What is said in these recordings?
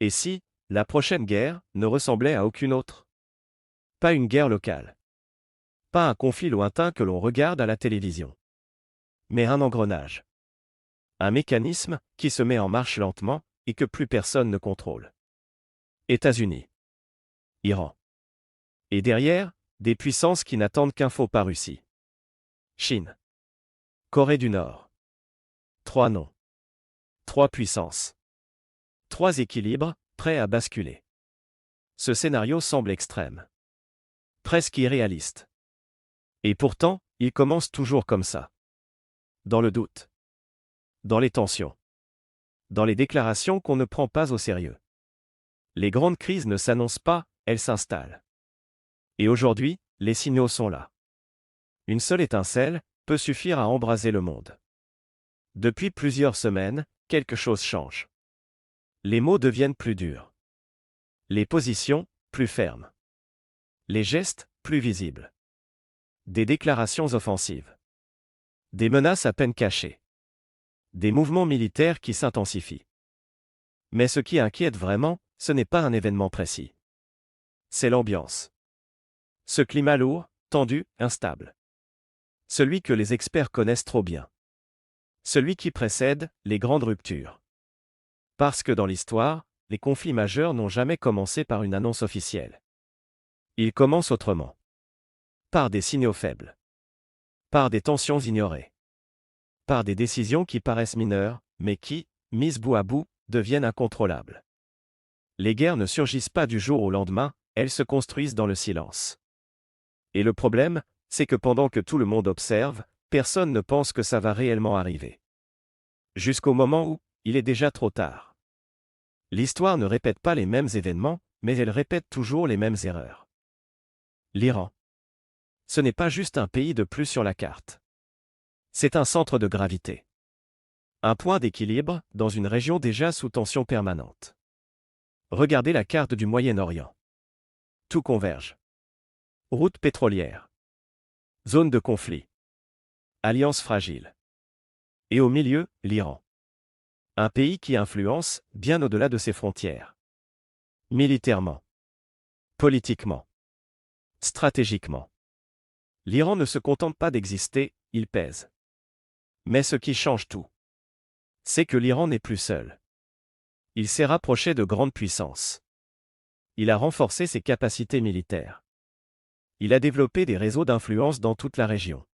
Et si, la prochaine guerre, ne ressemblait à aucune autre? Pas une guerre locale. Pas un conflit lointain que l'on regarde à la télévision. Mais un engrenage. Un mécanisme qui se met en marche lentement et que plus personne ne contrôle. États-Unis. Iran. Et derrière, des puissances qui n'attendent qu'un faux pas: Russie. Chine. Corée du Nord. 3 noms. 3 puissances. 3 équilibres, prêts à basculer. Ce scénario semble extrême. Presque irréaliste. Et pourtant, il commence toujours comme ça. Dans le doute. Dans les tensions. Dans les déclarations qu'on ne prend pas au sérieux. Les grandes crises ne s'annoncent pas, elles s'installent. Et aujourd'hui, les signaux sont là. Une seule étincelle peut suffire à embraser le monde. Depuis plusieurs semaines, quelque chose change. Les mots deviennent plus durs. Les positions, plus fermes. Les gestes, plus visibles. Des déclarations offensives. Des menaces à peine cachées. Des mouvements militaires qui s'intensifient. Mais ce qui inquiète vraiment, ce n'est pas un événement précis. C'est l'ambiance. Ce climat lourd, tendu, instable. Celui que les experts connaissent trop bien. Celui qui précède les grandes ruptures. Parce que dans l'histoire, les conflits majeurs n'ont jamais commencé par une annonce officielle. Ils commencent autrement. Par des signaux faibles. Par des tensions ignorées. Par des décisions qui paraissent mineures, mais qui, mises bout à bout, deviennent incontrôlables. Les guerres ne surgissent pas du jour au lendemain, elles se construisent dans le silence. Et le problème, c'est que pendant que tout le monde observe, personne ne pense que ça va réellement arriver. Jusqu'au moment où, il est déjà trop tard. L'histoire ne répète pas les mêmes événements, mais elle répète toujours les mêmes erreurs. L'Iran. Ce n'est pas juste un pays de plus sur la carte. C'est un centre de gravité. Un point d'équilibre, dans une région déjà sous tension permanente. Regardez la carte du Moyen-Orient. Tout converge. Route pétrolière. Zone de conflit. Alliance fragile. Et au milieu, l'Iran. Un pays qui influence, bien au-delà de ses frontières. Militairement. Politiquement. Stratégiquement. L'Iran ne se contente pas d'exister, il pèse. Mais ce qui change tout, c'est que l'Iran n'est plus seul. Il s'est rapproché de grandes puissances. Il a renforcé ses capacités militaires. Il a développé des réseaux d'influence dans toute la région.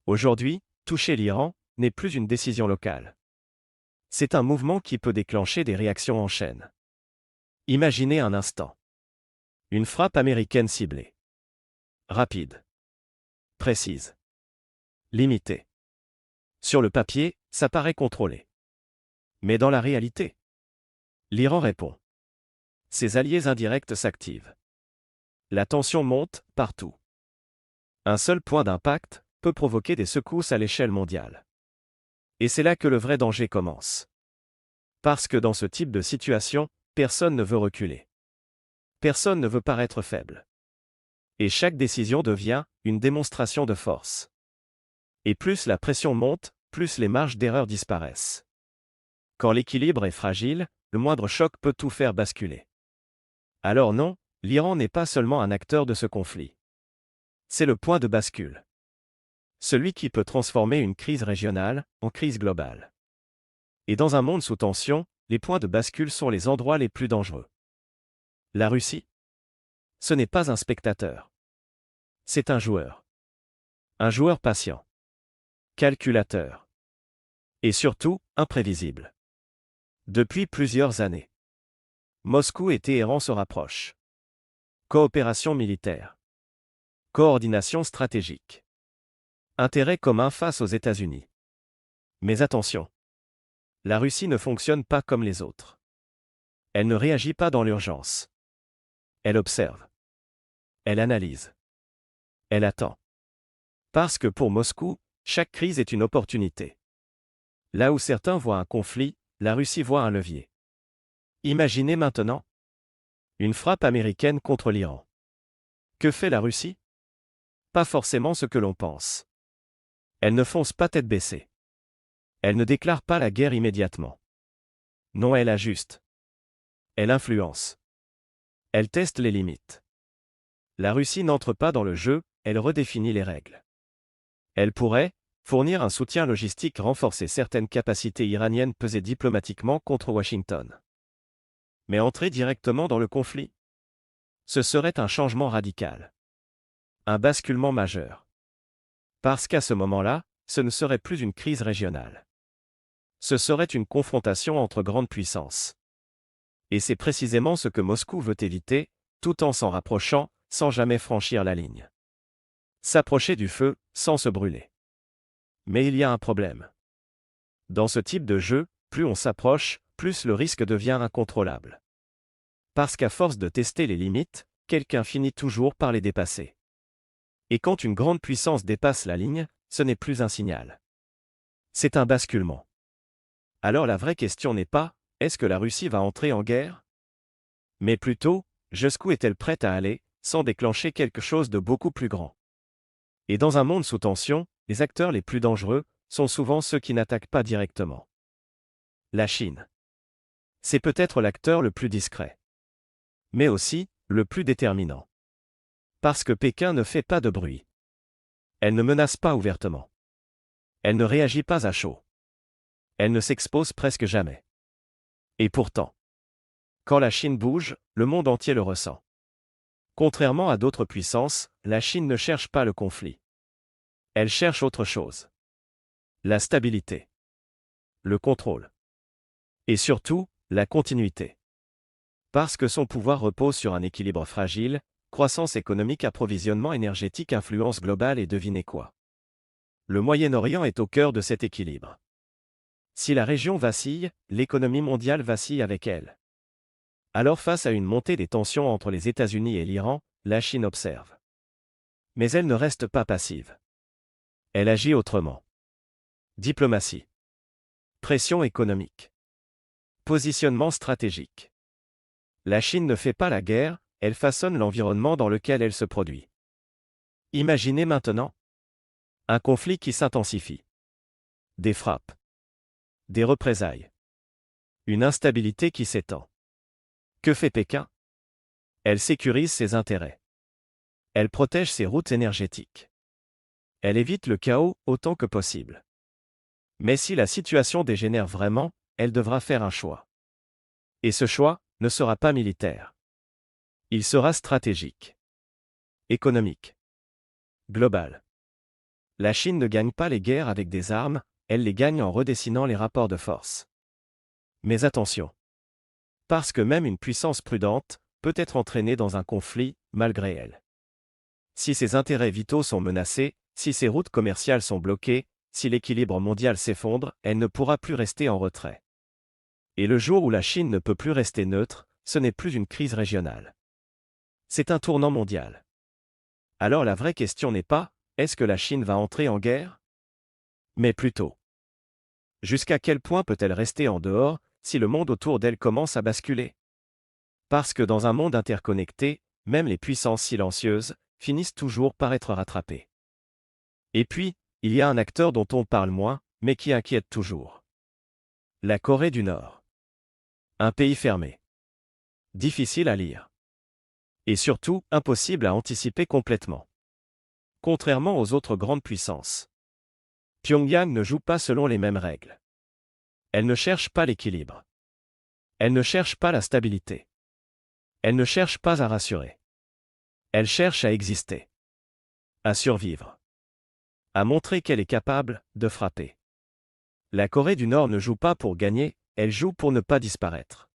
Aujourd'hui, toucher l'Iran n'est plus une décision locale. C'est un mouvement qui peut déclencher des réactions en chaîne. Imaginez un instant. Une frappe américaine ciblée. Rapide. Précise. Limitée. Sur le papier, ça paraît contrôlé. Mais dans la réalité, l'Iran répond. Ses alliés indirects s'activent. La tension monte, partout. Un seul point d'impact peut provoquer des secousses à l'échelle mondiale. Et c'est là que le vrai danger commence. Parce que dans ce type de situation, personne ne veut reculer. Personne ne veut paraître faible. Et chaque décision devient une démonstration de force. Et plus la pression monte, plus les marges d'erreur disparaissent. Quand l'équilibre est fragile, le moindre choc peut tout faire basculer. Alors non, l'Iran n'est pas seulement un acteur de ce conflit. C'est le point de bascule. Celui qui peut transformer une crise régionale en crise globale. Et dans un monde sous tension, les points de bascule sont les endroits les plus dangereux. La Russie? Ce n'est pas un spectateur. C'est un joueur. Un joueur patient. Calculateur. Et surtout, imprévisible. Depuis plusieurs années. Moscou et Téhéran se rapprochent. Coopération militaire. Coordination stratégique. Intérêt commun face aux États-Unis. Mais attention. La Russie ne fonctionne pas comme les autres. Elle ne réagit pas dans l'urgence. Elle observe. Elle analyse. Elle attend. Parce que pour Moscou, chaque crise est une opportunité. Là où certains voient un conflit, la Russie voit un levier. Imaginez maintenant une frappe américaine contre l'Iran. Que fait la Russie? Pas forcément ce que l'on pense. Elle ne fonce pas tête baissée. Elle ne déclare pas la guerre immédiatement. Non, elle ajuste. Elle influence. Elle teste les limites. La Russie n'entre pas dans le jeu, elle redéfinit les règles. Elle pourrait fournir un soutien logistique, renforcer certaines capacités iraniennes, peser diplomatiquement contre Washington. Mais entrer directement dans le conflit? Ce serait un changement radical. Un basculement majeur. Parce qu'à ce moment-là, ce ne serait plus une crise régionale. Ce serait une confrontation entre grandes puissances. Et c'est précisément ce que Moscou veut éviter, tout en s'en rapprochant, sans jamais franchir la ligne. S'approcher du feu, sans se brûler. Mais il y a un problème. Dans ce type de jeu, plus on s'approche, plus le risque devient incontrôlable. Parce qu'à force de tester les limites, quelqu'un finit toujours par les dépasser. Et quand une grande puissance dépasse la ligne, ce n'est plus un signal. C'est un basculement. Alors la vraie question n'est pas « est-ce que la Russie va entrer en guerre ?» mais plutôt « jusqu'où est-elle prête à aller, sans déclencher quelque chose de beaucoup plus grand ?» Et dans un monde sous tension, les acteurs les plus dangereux sont souvent ceux qui n'attaquent pas directement. La Chine. C'est peut-être l'acteur le plus discret. Mais aussi, le plus déterminant. Parce que Pékin ne fait pas de bruit. Elle ne menace pas ouvertement. Elle ne réagit pas à chaud. Elle ne s'expose presque jamais. Et pourtant, quand la Chine bouge, le monde entier le ressent. Contrairement à d'autres puissances, la Chine ne cherche pas le conflit. Elle cherche autre chose. La stabilité. Le contrôle. Et surtout, la continuité. Parce que son pouvoir repose sur un équilibre fragile, croissance économique, approvisionnement énergétique, influence globale et devinez quoi? Le Moyen-Orient est au cœur de cet équilibre. Si la région vacille, l'économie mondiale vacille avec elle. Alors face à une montée des tensions entre les États-Unis et l'Iran, la Chine observe. Mais elle ne reste pas passive. Elle agit autrement. Diplomatie. Pression économique. Positionnement stratégique. La Chine ne fait pas la guerre, elle façonne l'environnement dans lequel elle se produit. Imaginez maintenant un conflit qui s'intensifie. Des frappes. Des représailles. Une instabilité qui s'étend. Que fait Pékin? Elle sécurise ses intérêts. Elle protège ses routes énergétiques. Elle évite le chaos autant que possible. Mais si la situation dégénère vraiment, elle devra faire un choix. Et ce choix ne sera pas militaire. Il sera stratégique. Économique. Global. La Chine ne gagne pas les guerres avec des armes, elle les gagne en redessinant les rapports de force. Mais attention. Parce que même une puissance prudente peut être entraînée dans un conflit, malgré elle. Si ses intérêts vitaux sont menacés, si ses routes commerciales sont bloquées, si l'équilibre mondial s'effondre, elle ne pourra plus rester en retrait. Et le jour où la Chine ne peut plus rester neutre, ce n'est plus une crise régionale. C'est un tournant mondial. Alors la vraie question n'est pas « est-ce que la Chine va entrer en guerre ?» mais plutôt « jusqu'à quel point peut-elle rester en dehors si le monde autour d'elle commence à basculer ?» Parce que dans un monde interconnecté, même les puissances silencieuses finissent toujours par être rattrapées. Et puis, il y a un acteur dont on parle moins, mais qui inquiète toujours. La Corée du Nord. Un pays fermé. Difficile à lire. Et surtout, impossible à anticiper complètement. Contrairement aux autres grandes puissances. Pyongyang ne joue pas selon les mêmes règles. Elle ne cherche pas l'équilibre. Elle ne cherche pas la stabilité. Elle ne cherche pas à rassurer. Elle cherche à exister. À survivre. À montrer qu'elle est capable de frapper. La Corée du Nord ne joue pas pour gagner, elle joue pour ne pas disparaître.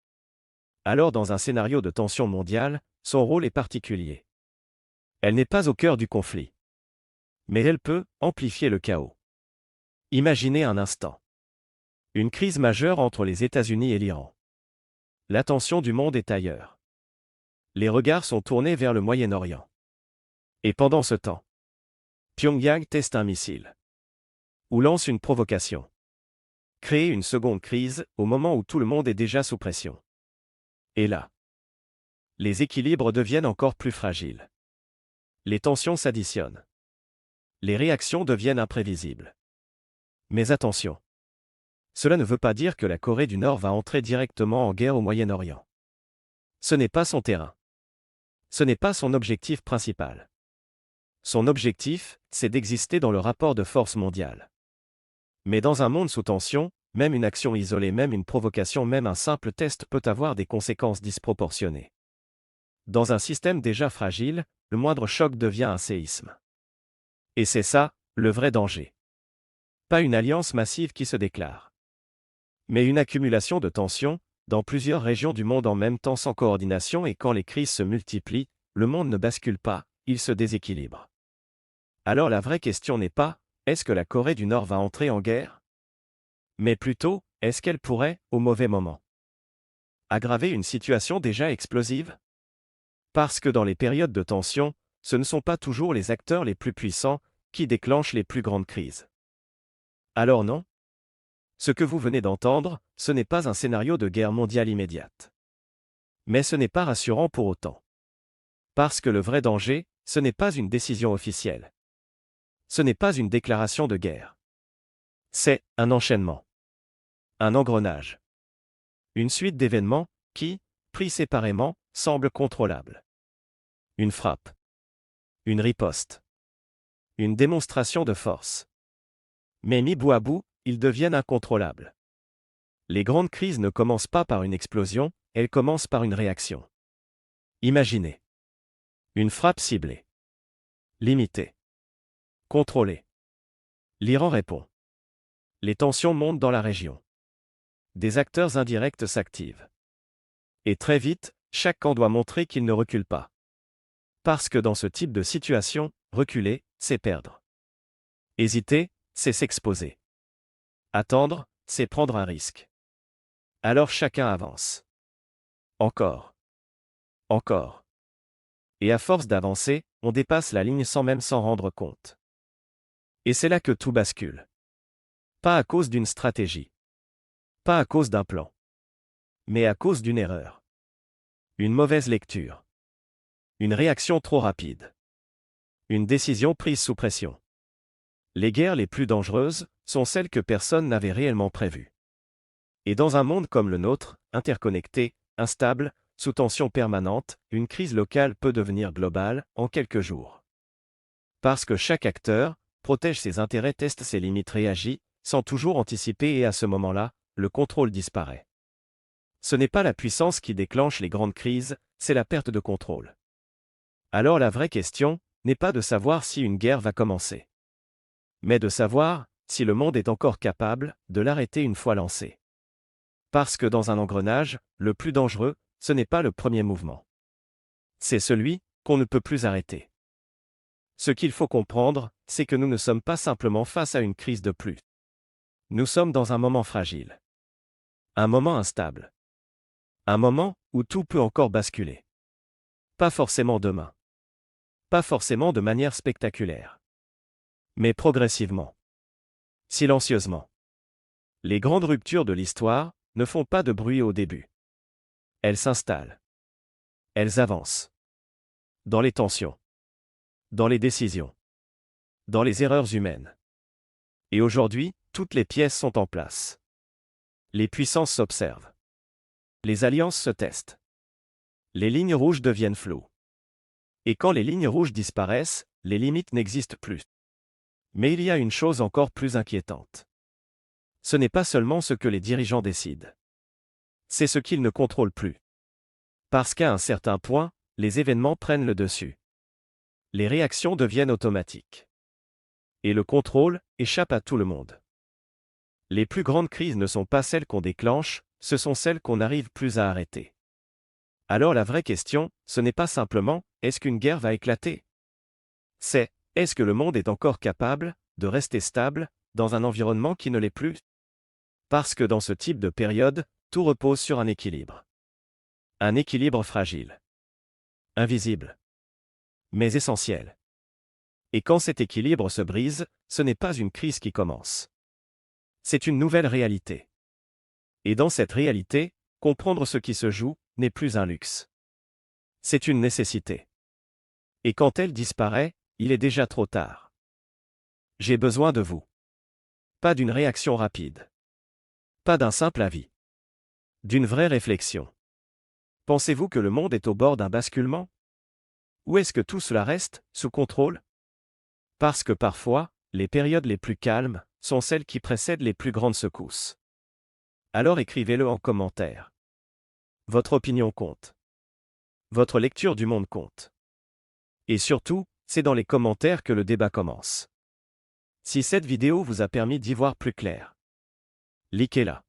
Alors dans un scénario de tension mondiale, son rôle est particulier. Elle n'est pas au cœur du conflit. Mais elle peut amplifier le chaos. Imaginez un instant. Une crise majeure entre les États-Unis et l'Iran. L'attention du monde est ailleurs. Les regards sont tournés vers le Moyen-Orient. Et pendant ce temps, Pyongyang teste un missile. Ou lance une provocation. Créer une seconde crise au moment où tout le monde est déjà sous pression. Et là, les équilibres deviennent encore plus fragiles. Les tensions s'additionnent. Les réactions deviennent imprévisibles. Mais attention. Cela ne veut pas dire que la Corée du Nord va entrer directement en guerre au Moyen-Orient. Ce n'est pas son terrain. Ce n'est pas son objectif principal. Son objectif, c'est d'exister dans le rapport de force mondiale. Mais dans un monde sous tension, même une action isolée, même une provocation, même un simple test peut avoir des conséquences disproportionnées. Dans un système déjà fragile, le moindre choc devient un séisme. Et c'est ça, le vrai danger. Pas une alliance massive qui se déclare, mais une accumulation de tensions, dans plusieurs régions du monde en même temps sans coordination, et quand les crises se multiplient, le monde ne bascule pas, il se déséquilibre. Alors la vraie question n'est pas « est-ce que la Corée du Nord va entrer en guerre ?», mais plutôt « est-ce qu'elle pourrait, au mauvais moment, aggraver une situation déjà explosive ?» Parce que dans les périodes de tension, ce ne sont pas toujours les acteurs les plus puissants qui déclenchent les plus grandes crises. Alors non ? Ce que vous venez d'entendre, ce n'est pas un scénario de guerre mondiale immédiate. Mais ce n'est pas rassurant pour autant. Parce que le vrai danger, ce n'est pas une décision officielle. Ce n'est pas une déclaration de guerre. C'est un enchaînement. Un engrenage. Une suite d'événements qui, pris séparément, semblent contrôlables. Une frappe. Une riposte. Une démonstration de force. Mais mis bout à bout, ils deviennent incontrôlables. Les grandes crises ne commencent pas par une explosion, elles commencent par une réaction. Imaginez. Une frappe ciblée. Limitée. Contrôlée. L'Iran répond. Les tensions montent dans la région. Des acteurs indirects s'activent. Et très vite, chaque camp doit montrer qu'il ne recule pas. Parce que dans ce type de situation, reculer, c'est perdre. Hésiter, c'est s'exposer. Attendre, c'est prendre un risque. Alors chacun avance. Encore. Encore. Et à force d'avancer, on dépasse la ligne sans même s'en rendre compte. Et c'est là que tout bascule. Pas à cause d'une stratégie. Pas à cause d'un plan. Mais à cause d'une erreur. Une mauvaise lecture. Une réaction trop rapide. Une décision prise sous pression. Les guerres les plus dangereuses sont celles que personne n'avait réellement prévues. Et dans un monde comme le nôtre, interconnecté, instable, sous tension permanente, une crise locale peut devenir globale en quelques jours. Parce que chaque acteur protège ses intérêts, teste ses limites, réagit, sans toujours anticiper, et à ce moment-là, le contrôle disparaît. Ce n'est pas la puissance qui déclenche les grandes crises, c'est la perte de contrôle. Alors la vraie question n'est pas de savoir si une guerre va commencer, mais de savoir si le monde est encore capable de l'arrêter une fois lancé. Parce que dans un engrenage, le plus dangereux, ce n'est pas le premier mouvement. C'est celui qu'on ne peut plus arrêter. Ce qu'il faut comprendre, c'est que nous ne sommes pas simplement face à une crise de plus. Nous sommes dans un moment fragile. Un moment instable. Un moment où tout peut encore basculer. Pas forcément demain. Pas forcément de manière spectaculaire. Mais progressivement. Silencieusement. Les grandes ruptures de l'histoire ne font pas de bruit au début. Elles s'installent. Elles avancent. Dans les tensions. Dans les décisions. Dans les erreurs humaines. Et aujourd'hui, toutes les pièces sont en place. Les puissances s'observent. Les alliances se testent. Les lignes rouges deviennent floues. Et quand les lignes rouges disparaissent, les limites n'existent plus. Mais il y a une chose encore plus inquiétante. Ce n'est pas seulement ce que les dirigeants décident. C'est ce qu'ils ne contrôlent plus. Parce qu'à un certain point, les événements prennent le dessus. Les réactions deviennent automatiques. Et le contrôle échappe à tout le monde. Les plus grandes crises ne sont pas celles qu'on déclenche, ce sont celles qu'on n'arrive plus à arrêter. Alors la vraie question, ce n'est pas simplement « est-ce qu'une guerre va éclater ?». C'est « est-ce que le monde est encore capable de rester stable dans un environnement qui ne l'est plus ?» Parce que dans ce type de période, tout repose sur un équilibre. Un équilibre fragile. Invisible. Mais essentiel. Et quand cet équilibre se brise, ce n'est pas une crise qui commence. C'est une nouvelle réalité. Et dans cette réalité, comprendre ce qui se joue n'est plus un luxe. C'est une nécessité. Et quand elle disparaît, il est déjà trop tard. J'ai besoin de vous. Pas d'une réaction rapide. Pas d'un simple avis. D'une vraie réflexion. Pensez-vous que le monde est au bord d'un basculement? Ou est-ce que tout cela reste sous contrôle? Parce que parfois, les périodes les plus calmes sont celles qui précèdent les plus grandes secousses. Alors écrivez-le en commentaire. Votre opinion compte. Votre lecture du monde compte. Et surtout, c'est dans les commentaires que le débat commence. Si cette vidéo vous a permis d'y voir plus clair, likez-la.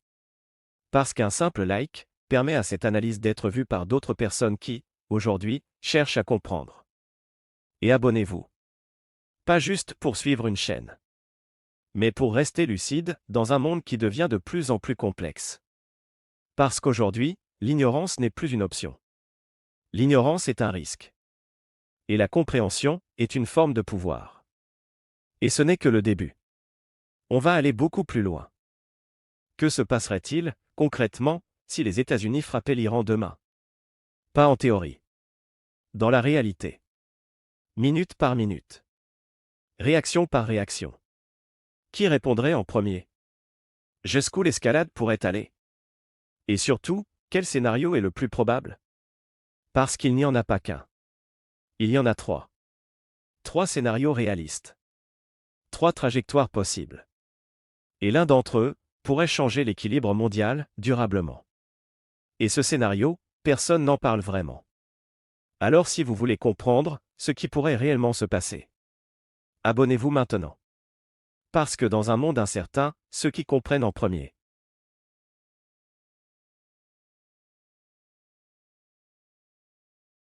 Parce qu'un simple like permet à cette analyse d'être vue par d'autres personnes qui, aujourd'hui, cherchent à comprendre. Et abonnez-vous. Pas juste pour suivre une chaîne, mais pour rester lucide dans un monde qui devient de plus en plus complexe. Parce qu'aujourd'hui, l'ignorance n'est plus une option. L'ignorance est un risque. Et la compréhension est une forme de pouvoir. Et ce n'est que le début. On va aller beaucoup plus loin. Que se passerait-il, concrètement, si les États-Unis frappaient l'Iran demain? Pas en théorie. Dans la réalité. Minute par minute. Réaction par réaction. Qui répondrait en premier? Jusqu'où l'escalade pourrait aller? Et surtout, quel scénario est le plus probable? Parce qu'il n'y en a pas qu'un. Il y en a trois. Trois scénarios réalistes. Trois trajectoires possibles. Et l'un d'entre eux pourrait changer l'équilibre mondial durablement. Et ce scénario, personne n'en parle vraiment. Alors si vous voulez comprendre ce qui pourrait réellement se passer, abonnez-vous maintenant. Parce que dans un monde incertain, ceux qui comprennent en premier